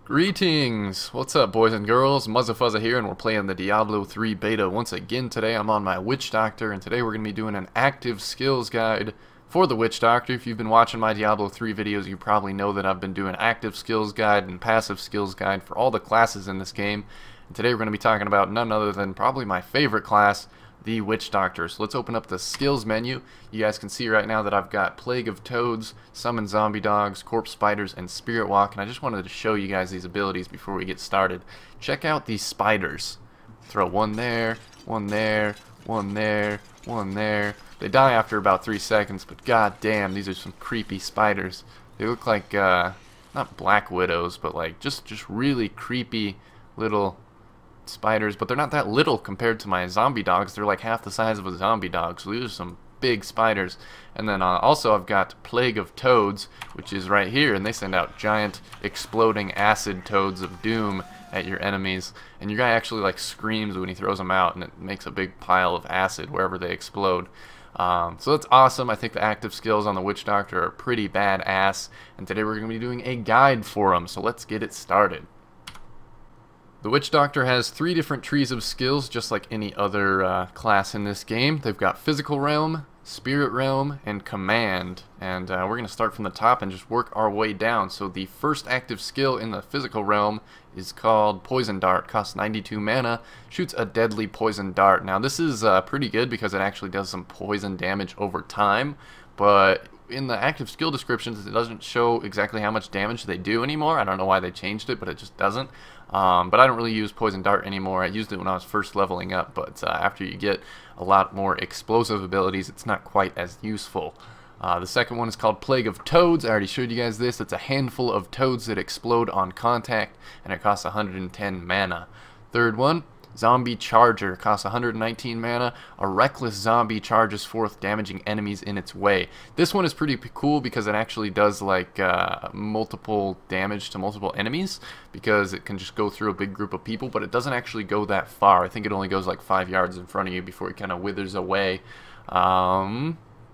Greetings! What's up, boys and girls? Muzzafuzza here, and we're playing the Diablo 3 beta once again today. I'm on my Witch Doctor, and today we're going to be doing an active skills guide for the Witch Doctor. If you've been watching my Diablo 3 videos, you probably know that I've been doing active skills guide and passive skills guide for all the classes in this game. And today we're going to be talking about none other than probably my favorite class, the Witch Doctor. So let's open up the skills menu. You guys can see right now that I've got Plague of Toads, Summon Zombie Dogs, Corpse Spiders, and Spirit Walk, and I just wanted to show you guys these abilities before we get started. Check out these spiders. Throw one there, one there, one there, one there. They die after about 3 seconds, but god damn, these are some creepy spiders. They look like, not black widows, but like just really creepy little spiders, but they're not that little compared to my zombie dogs. They're like half the size of a zombie dog, so these are some big spiders. And then also I've got Plague of Toads, which is right here, and they send out giant exploding acid toads of doom at your enemies, and your guy actually like screams when he throws them out, and it makes a big pile of acid wherever they explode. So that's awesome. I think the active skills on the Witch Doctor are pretty badass, and today we're going to be doing a guide for them, so let's get it started. The Witch Doctor has 3 different trees of skills, just like any other class in this game. They've got Physical Realm, Spirit Realm, and Command. And we're going to start from the top and just work our way down. So the first active skill in the Physical Realm is called Poison Dart. Costs 92 mana, shoots a deadly poison dart. Now this is pretty good because it actually does some poison damage over time, but in the active skill descriptions it doesn't show exactly how much damage they do anymore. I don't know why they changed it, but it just doesn't. But I don't really use Poison Dart anymore. I used it when I was first leveling up, but after you get a lot more explosive abilities, it's not quite as useful. The second one is called Plague of Toads. I already showed you guys this. It's a handful of toads that explode on contact, and it costs 110 mana. Third one, Zombie Charger, costs 119 mana. A reckless zombie charges forth, damaging enemies in its way. This one is pretty cool because it actually does like multiple damage to multiple enemies, because it can just go through a big group of people, but it doesn't actually go that far. I think it only goes like 5 yards in front of you before it kind of withers away.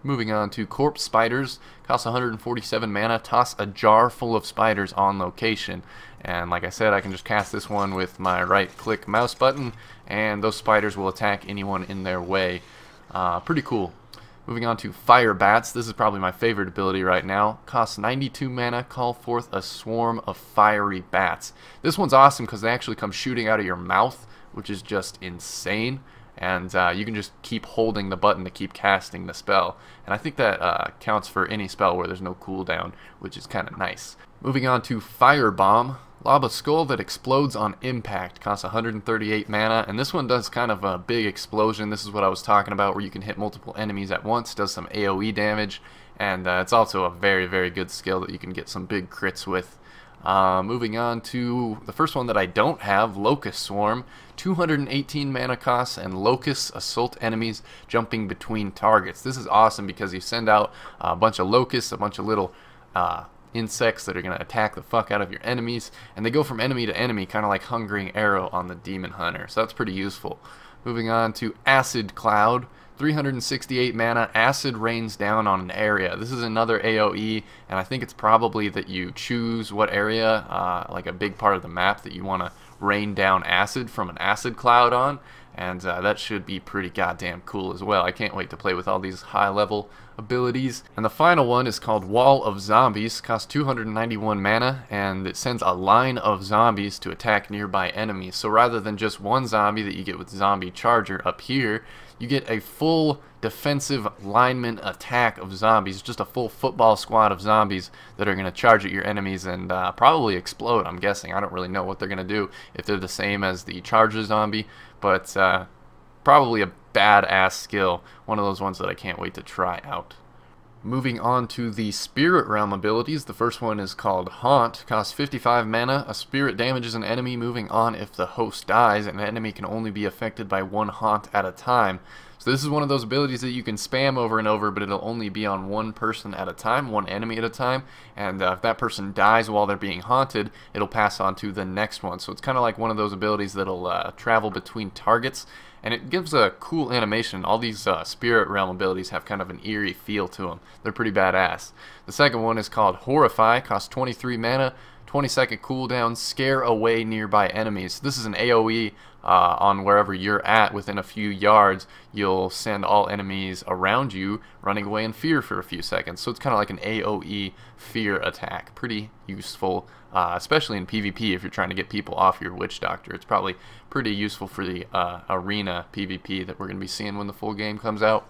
Moving on to Corpse Spiders, costs 147 mana, toss a jar full of spiders on location. And like I said, I can just cast this one with my right-click mouse button, and those spiders will attack anyone in their way. Pretty cool. Moving on to Fire Bats, this is probably my favorite ability right now. Costs 92 mana, call forth a swarm of fiery bats. This one's awesome because they actually come shooting out of your mouth, which is just insane. And you can just keep holding the button to keep casting the spell. And I think that counts for any spell where there's no cooldown, which is kind of nice. Moving on to Firebomb. Lob a skull that explodes on impact. Costs 138 mana, and this one does kind of a big explosion. This is what I was talking about, where you can hit multiple enemies at once. Does some AoE damage, and it's also a very, very good skill that you can get some big crits with. Moving on to the first one that I don't have, Locust Swarm. 218 mana costs, and locusts assault enemies jumping between targets. This is awesome because you send out a bunch of locusts, a bunch of little insects that are going to attack the fuck out of your enemies, and they go from enemy to enemy, kind of like Hungering Arrow on the Demon Hunter, so that's pretty useful. Moving on to Acid Cloud. 368 mana, acid rains down on an area. This is another AoE, and I think it's probably that you choose what area, like a big part of the map, that you want to rain down acid from an acid cloud on, and that should be pretty goddamn cool as well. I can't wait to play with all these high level abilities. And the final one is called Wall of Zombies. Costs 291 mana, and it sends a line of zombies to attack nearby enemies. So rather than just one zombie that you get with Zombie Charger up here, you get a full defensive lineman attack of zombies, just a full football squad of zombies that are going to charge at your enemies and probably explode, I'm guessing. I don't really know what they're going to do, if they're the same as the Charger zombie, but probably a badass skill, one of those ones that I can't wait to try out. Moving on to the Spirit Realm abilities, the first one is called Haunt. Costs 55 mana. A spirit damages an enemy moving on if the host dies, and an enemy can only be affected by one haunt at a time. So this is one of those abilities that you can spam over and over, but it'll only be on one person at a time, one enemy at a time, and if that person dies while they're being haunted, it'll pass on to the next one. So it's kind of like one of those abilities that'll travel between targets, and it gives a cool animation. All these Spirit Realm abilities have kind of an eerie feel to them. They're pretty badass. The second one is called Horrify, costs 23 mana, 20-second cooldown, scare away nearby enemies. This is an AoE on wherever you're at within a few yards. You'll send all enemies around you running away in fear for a few seconds. So it's kind of like an AoE fear attack. Pretty useful, especially in PvP if you're trying to get people off your Witch Doctor. It's probably pretty useful for the arena PvP that we're going to be seeing when the full game comes out.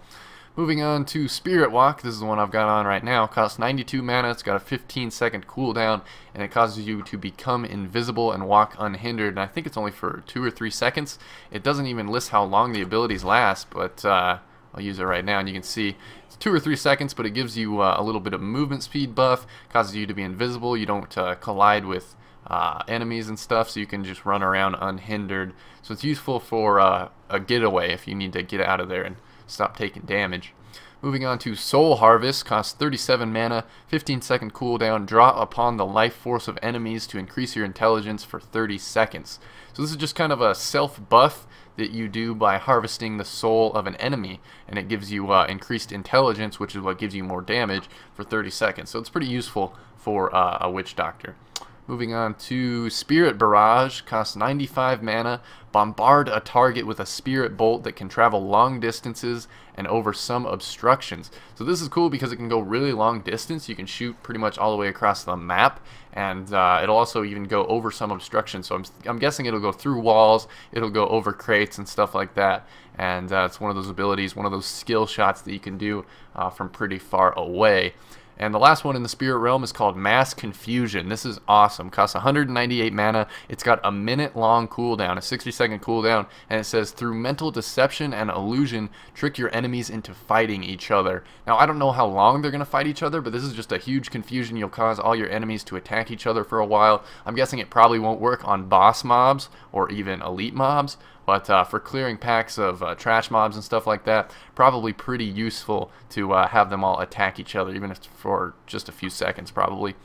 Moving on to Spirit Walk. This is the one I've got on right now. Costs 92 mana. It's got a 15-second cooldown, and it causes you to become invisible and walk unhindered. And I think it's only for 2 or 3 seconds. It doesn't even list how long the abilities last, but I'll use it right now, and you can see it's 2 or 3 seconds, but it gives you a little bit of movement speed buff, causes you to be invisible. You don't collide with enemies and stuff, so you can just run around unhindered. So it's useful for a getaway if you need to get out of there and stop taking damage. Moving on to Soul Harvest, costs 37 mana, 15-second cooldown, draw upon the life force of enemies to increase your intelligence for 30 seconds. So this is just kind of a self-buff that you do by harvesting the soul of an enemy, and it gives you increased intelligence, which is what gives you more damage for 30 seconds. So it's pretty useful for a Witch Doctor. Moving on to Spirit Barrage, costs 95 mana, bombard a target with a spirit bolt that can travel long distances and over some obstructions. So this is cool because it can go really long distance. You can shoot pretty much all the way across the map, and it'll also even go over some obstructions. So I'm guessing it'll go through walls, it'll go over crates and stuff like that. And it's one of those abilities, one of those skill shots that you can do from pretty far away. And the last one in the Spirit Realm is called Mass Confusion. This is awesome. Costs 198 mana. It's got a minute-long cooldown, a 60-second cooldown, and it says, through mental deception and illusion, trick your enemies into fighting each other. Now, I don't know how long they're going to fight each other, but this is just a huge confusion. You'll cause all your enemies to attack each other for a while. I'm guessing it probably won't work on boss mobs or even elite mobs, but for clearing packs of trash mobs and stuff like that, probably pretty useful to have them all attack each other, even if for just a few seconds probably.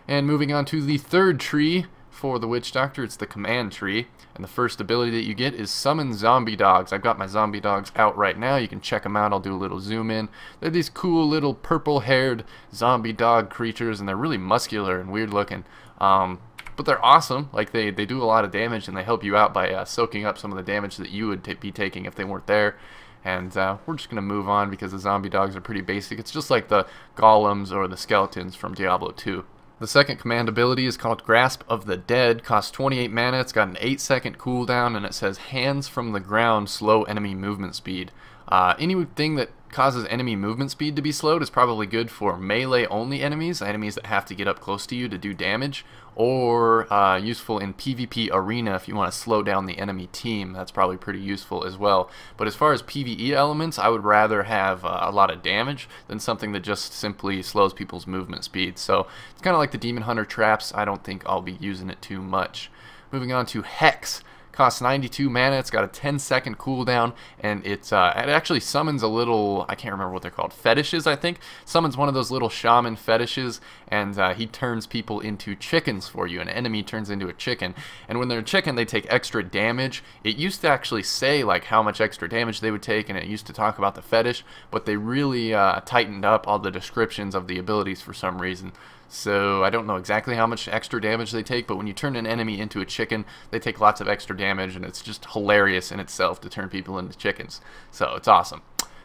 And moving on to the third tree for the Witch Doctor, it's the Command Tree. And the first ability that you get is Summon Zombie Dogs. I've got my Zombie Dogs out right now. You can check them out. I'll do a little zoom in. They're these cool little purple-haired zombie dog creatures, and they're really muscular and weird looking. But they're awesome. Like they do a lot of damage, and they help you out by soaking up some of the damage that you would be taking if they weren't there. And we're just going to move on because the zombie dogs are pretty basic. It's just like the golems or the skeletons from Diablo 2. The second command ability is called Grasp of the Dead, costs 28 mana, it's got an 8-second cooldown, and it says hands from the ground slow enemy movement speed. Anything that causes enemy movement speed to be slowed is probably good for melee only enemies that have to get up close to you to do damage, or useful in PvP arena if you want to slow down the enemy team. That's probably pretty useful as well. But as far as PvE elements, I would rather have a lot of damage than something that just simply slows people's movement speed. So it's kind of like the Demon Hunter traps. I don't think I'll be using it too much. Moving on to Hex. Costs 92 mana, it's got a 10-second cooldown, and it actually summons a little, I can't remember what they're called, fetishes, I think. Summons one of those little shaman fetishes, and he turns people into chickens for you. An enemy turns into a chicken, and when they're a chicken, they take extra damage. It used to actually say like how much extra damage they would take, and it used to talk about the fetish, but they really tightened up all the descriptions of the abilities for some reason. So I don't know exactly how much extra damage they take, but when you turn an enemy into a chicken, they take lots of extra damage, and it's just hilarious in itself to turn people into chickens. So it's awesome.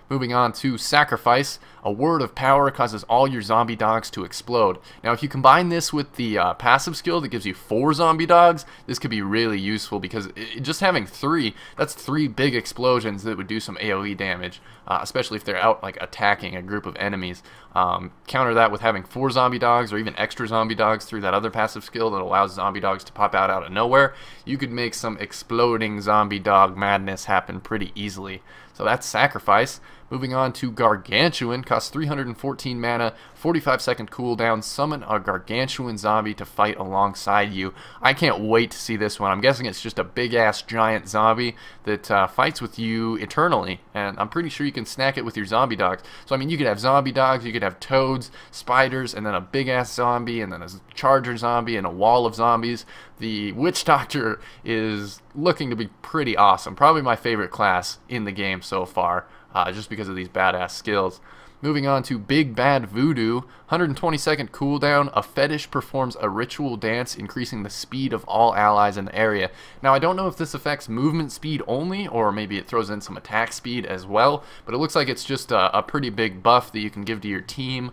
Moving on to Sacrifice. A word of power causes all your zombie dogs to explode. Now if you combine this with the passive skill that gives you 4 zombie dogs, this could be really useful because just having 3, that's 3 big explosions that would do some AoE damage, especially if they're out like attacking a group of enemies. Counter that with having 4 zombie dogs or even extra zombie dogs through that other passive skill that allows zombie dogs to pop out of nowhere. You could make some exploding zombie dog madness happen pretty easily. So that's Sacrifice. Moving on to Gargantuan, costs 314 mana, 45-second cooldown, summon a Gargantuan zombie to fight alongside you. I can't wait to see this one. I'm guessing it's just a big-ass giant zombie that fights with you eternally, and I'm pretty sure you can snack it with your zombie dogs. So I mean, you could have zombie dogs, you could have toads, spiders, and then a big-ass zombie, and then a charger zombie, and a wall of zombies. The Witch Doctor is looking to be pretty awesome. Probably my favorite class in the game so far. Just because of these badass skills. Moving on to Big Bad Voodoo, 120-second cooldown. A fetish performs a ritual dance, increasing the speed of all allies in the area. Now, I don't know if this affects movement speed only, or maybe it throws in some attack speed as well, but it looks like it's just a pretty big buff that you can give to your team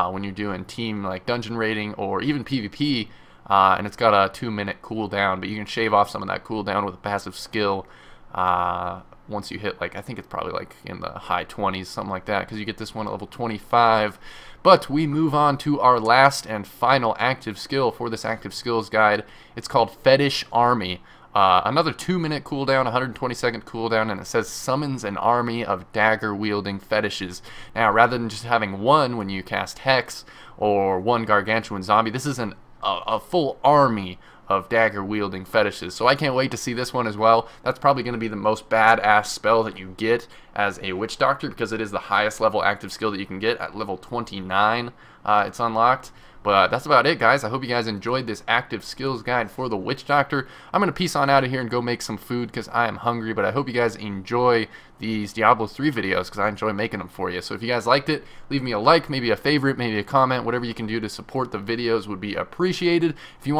when you're doing team like dungeon raiding or even PvP, and it's got a 2-minute cooldown, but you can shave off some of that cooldown with a passive skill. Once you hit, like, I think it's probably like in the high 20s, something like that, because you get this one at level 25. But we move on to our last and final active skill for this active skills guide. It's called Fetish Army. Another 2-minute cooldown, 120-second cooldown, and it says summons an army of dagger-wielding fetishes. Now, rather than just having one when you cast Hex or one gargantuan zombie, this is a full army of dagger-wielding fetishes. So I can't wait to see this one as well. That's probably going to be the most badass spell that you get as a Witch Doctor, because it is the highest level active skill that you can get at level 29. It's unlocked. But that's about it, guys. I hope you guys enjoyed this active skills guide for the Witch Doctor. I'm going to peace on out of here and go make some food because I am hungry. But I hope you guys enjoy these Diablo 3 videos because I enjoy making them for you. So if you guys liked it, leave me a like, maybe a favorite, maybe a comment. Whatever you can do to support the videos would be appreciated. If you want to